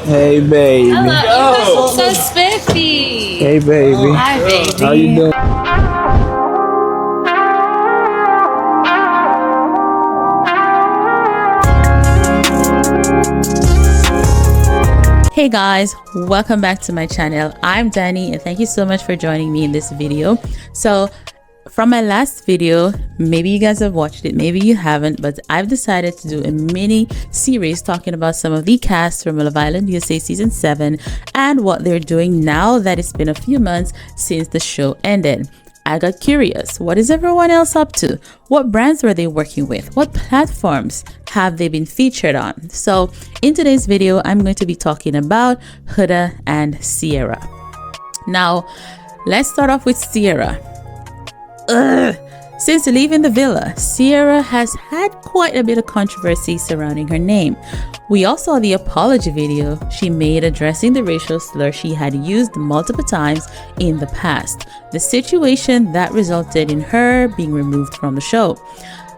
Hey, baby. Hello, you guys look so spiffy. Hey, baby. Hi, baby. How you doing? Hey guys, welcome back to my channel. I'm Danny and thank you so much for joining me in this video. So from my last video, maybe you guys have watched it, maybe you haven't, but I've decided to do a mini series talking about some of the cast from Love Island USA season 7 and what they're doing now that it's been a few months since the show ended. I got curious. What is everyone else up to? What brands were they working with? What platforms have they been featured on? So in today's video, I'm going to be talking about Huda and Cierra. Now, let's start off with Cierra. Since leaving the villa, Cierra has had quite a bit of controversy surrounding her name. We all saw the apology video she made addressing the racial slur she had used multiple times in the past, the situation that resulted in her being removed from the show.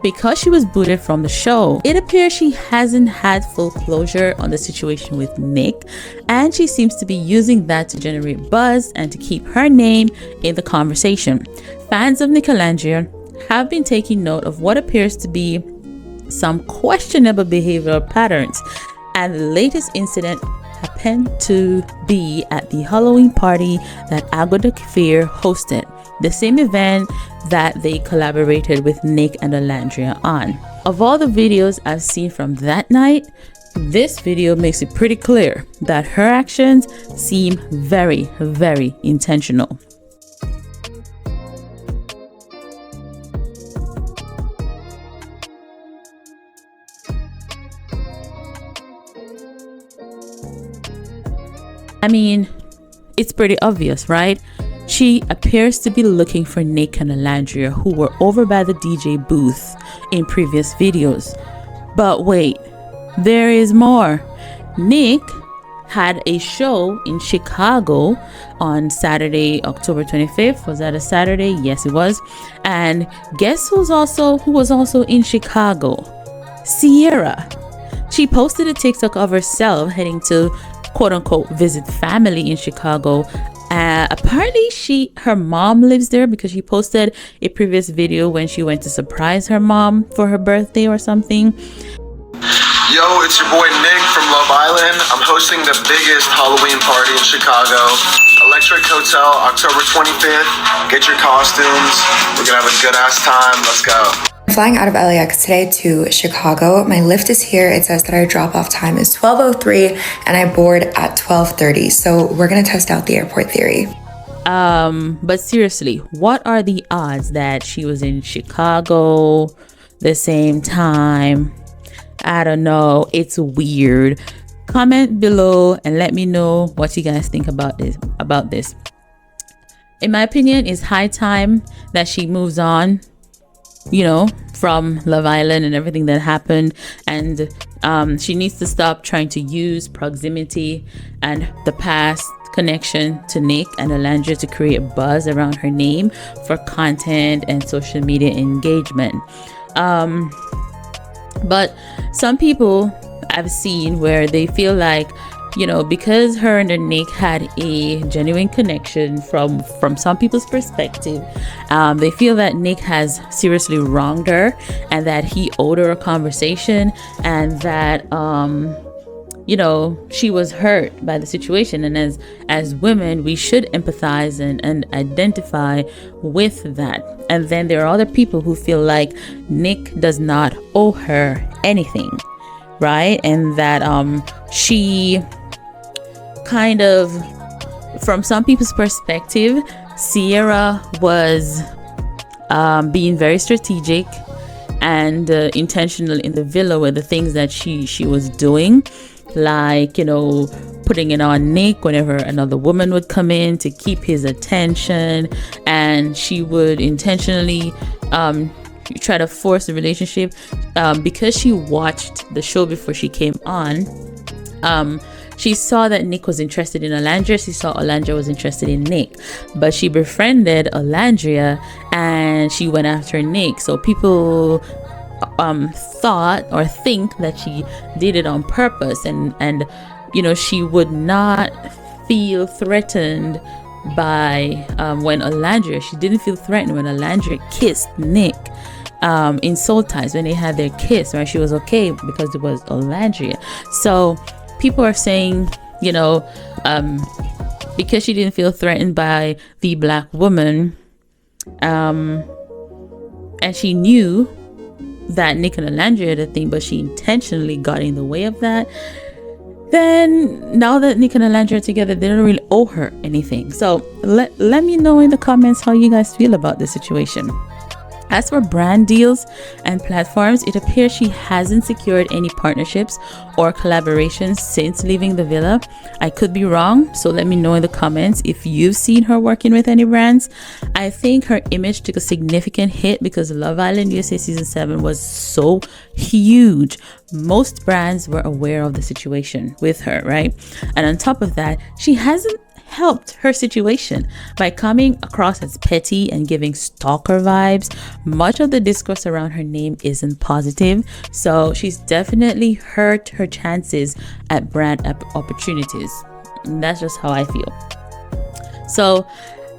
Because she was booted from the show, it appears she hasn't had full closure on the situation with Nic, and she seems to be using that to generate buzz and to keep her name in the conversation. Fans of Nic And Olandria have been taking note of what appears to be some questionable behavioral patterns, and the latest incident happened to be at the Halloween party that Huda hosted, the same event that they collaborated with Nic And Olandria on. Of all the videos I've seen from that night, this video makes it pretty clear that her actions seem very, very intentional. I mean, it's pretty obvious, right? She appears to be looking for Nic And Olandria, who were over by the DJ booth in previous videos. But wait, there is more. Nic had a show in Chicago on Saturday, October 25th. Was that a Saturday? Yes, it was. And guess who was also in Chicago? Cierra. She posted a TikTok of herself heading to quote-unquote visit family in Chicago. Apparently her mom lives there because she posted a previous video when she went to surprise her mom for her birthday or something. Yo, it's your boy Nic from Love Island. I'm hosting the biggest Halloween party in Chicago. Electric Hotel, October 25th. Get your costumes. We're gonna have a good ass time. Let's go. I'm flying out of LAX today to Chicago. My lift is here. It says that our drop-off time is 12:03 and I board at 12:30. So we're gonna test out the airport theory. But seriously, what are the odds that she was in Chicago the same time? I don't know. It's weird. Comment below and let me know what you guys think about this. In my opinion, it's high time that she moves on, you know, from Love Island and everything that happened, and she needs to stop trying to use proximity and the past connection to Nic And Olandria to create buzz around her name for content and social media engagement. But some people I've seen where they feel like, you know, because her and Nic had a genuine connection from some people's perspective, they feel that Nic has seriously wronged her and that he owed her a conversation, and that you know, she was hurt by the situation, and as women we should empathize and identify with that. And then there are other people who feel like Nic does not owe her anything, right? And that she kind of, from some people's perspective, Cierra was being very strategic and intentional in the villa with the things that she was doing, like, you know, putting it on Nic whenever another woman would come in to keep his attention, and she would intentionally try to force the relationship because she watched the show before she came on. She saw that Nic was interested in Olandria. She saw Olandria was interested in Nic, but she befriended Olandria and she went after Nic. So people thought or think that she did it on purpose, and she would not feel threatened by when Olandria. She didn't feel threatened when Olandria kissed Nic in Soul Ties when they had their kiss, right? She was okay because it was Olandria. So people are saying, because she didn't feel threatened by the black woman, and she knew that Nic and Olandria had a thing, but she intentionally got in the way of that. Then now that Nic and Olandria are together, they don't really owe her anything. So let me know in the comments how you guys feel about this situation. As for brand deals and platforms, it appears she hasn't secured any partnerships or collaborations since leaving the villa. I could be wrong, so let me know in the comments if you've seen her working with any brands. I think her image took a significant hit because Love Island USA Season 7 was so huge. Most brands were aware of the situation with her, right? And on top of that, she hasn't helped her situation by coming across as petty and giving stalker vibes. Much of the discourse around her name isn't positive, so she's definitely hurt her chances at brand opportunities. And that's just how I feel. So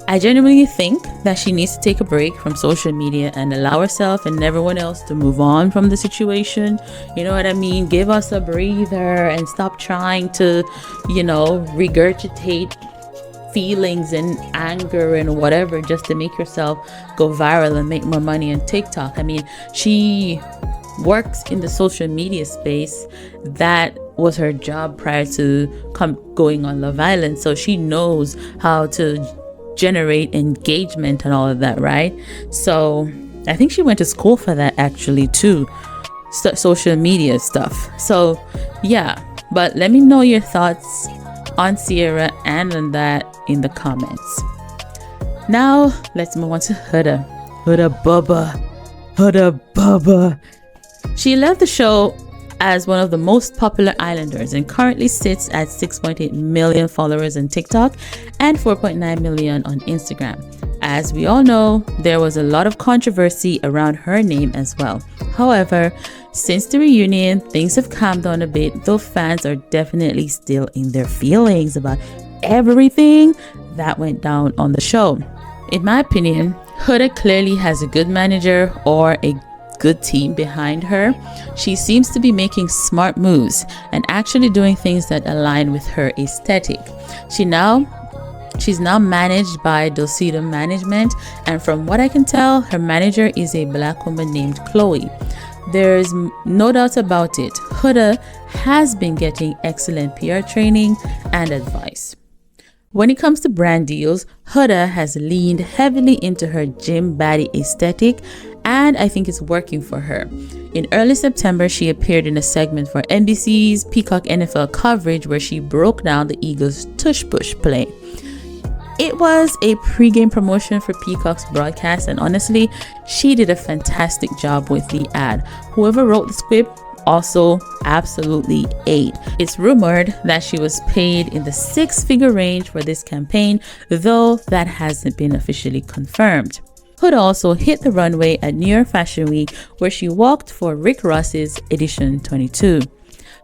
I genuinely think that she needs to take a break from social media and allow herself and everyone else to move on from the situation. You know what I mean? Give us a breather and stop trying to, regurgitate feelings and anger and whatever just to make yourself go viral and make more money on TikTok. I mean, she works in the social media space. That was her job prior to going on Love Island, so she knows how to generate engagement and all of that, right? So I think she went to school for that actually too, social media stuff. So yeah, but let me know your thoughts on Cierra and on that in the comments. Now let's move on to Huda. Huda Bubba. She left the show as one of the most popular islanders and currently sits at 6.8 million followers on TikTok and 4.9 million on Instagram. As we all know, there was a lot of controversy around her name as well. However, since the reunion, things have calmed down a bit, though fans are definitely still in their feelings about everything that went down on the show. In my opinion, Huda clearly has a good manager or a good team behind her. She seems to be making smart moves and actually doing things that align with her aesthetic. She's now managed by Dulcida Management, and from what I can tell, her manager is a black woman named Chloe. There's no doubt about it, Huda has been getting excellent PR training and advice. When it comes to brand deals, Huda has leaned heavily into her gym baddie aesthetic, and I think it's working for her. In early September, she appeared in a segment for NBC's Peacock NFL coverage where she broke down the Eagles' tush push play. It was a pre-game promotion for Peacock's broadcast, and honestly, she did a fantastic job with the ad. Whoever wrote the script also absolutely ate. It's rumored that she was paid in the six-figure range for this campaign, though that hasn't been officially confirmed. Huda also hit the runway at New York Fashion Week, where she walked for Rick Ross's Edition 22.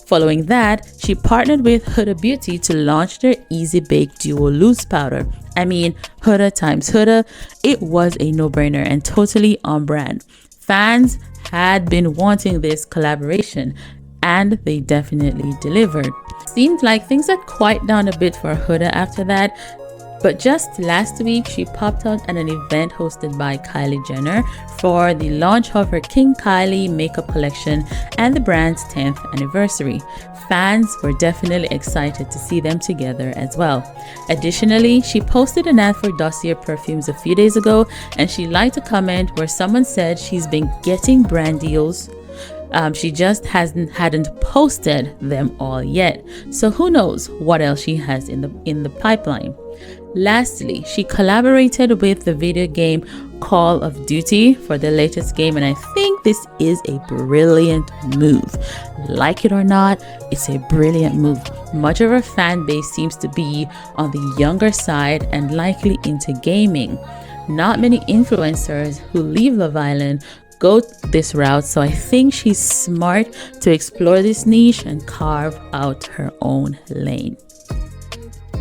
Following that, she partnered with Huda Beauty to launch their Easy Bake Duo Loose Powder. I mean, Huda times Huda, it was a no-brainer and totally on brand. Fans had been wanting this collaboration, and they definitely delivered. Seemed like things had quieted down a bit for Huda after that, but just last week she popped out at an event hosted by Kylie Jenner for the launch of her King Kylie makeup collection and the brand's 10th anniversary. Fans were definitely excited to see them together as well. Additionally, she posted an ad for Dossier perfumes a few days ago, and she liked a comment where someone said she's been getting brand deals. She just hadn't posted them all yet. So who knows what else she has in the pipeline. Lastly, she collaborated with the video game Call of Duty for the latest game, and I think this is a brilliant move. Like it or not, it's a brilliant move. Much of her fan base seems to be on the younger side and likely into gaming. Not many influencers who leave Love Island go this route. So I think she's smart to explore this niche and carve out her own lane.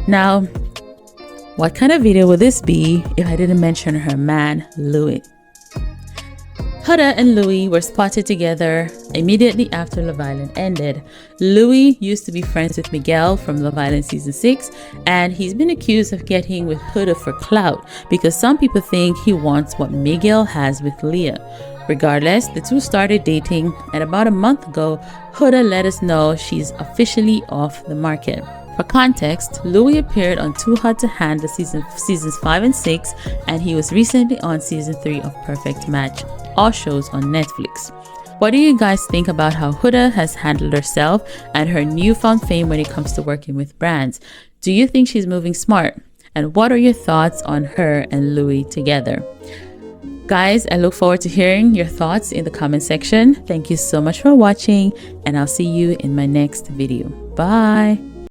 Now, what kind of video would this be if I didn't mention her man, Louis? Huda and Louis were spotted together immediately after Love Island ended. Louis used to be friends with Miguel from Love Island season 6, and he's been accused of getting with Huda for clout because some people think he wants what Miguel has with Leah. Regardless, the two started dating, and about a month ago, Huda let us know she's officially off the market. For context, Louis appeared on Too Hot to Handle seasons 5 and 6, and he was recently on season 3 of Perfect Match, all shows on Netflix. What do you guys think about how Huda has handled herself and her newfound fame when it comes to working with brands? Do you think she's moving smart? And what are your thoughts on her and Louis together? Guys, I look forward to hearing your thoughts in the comment section. Thank you so much for watching, and I'll see you in my next video. Bye!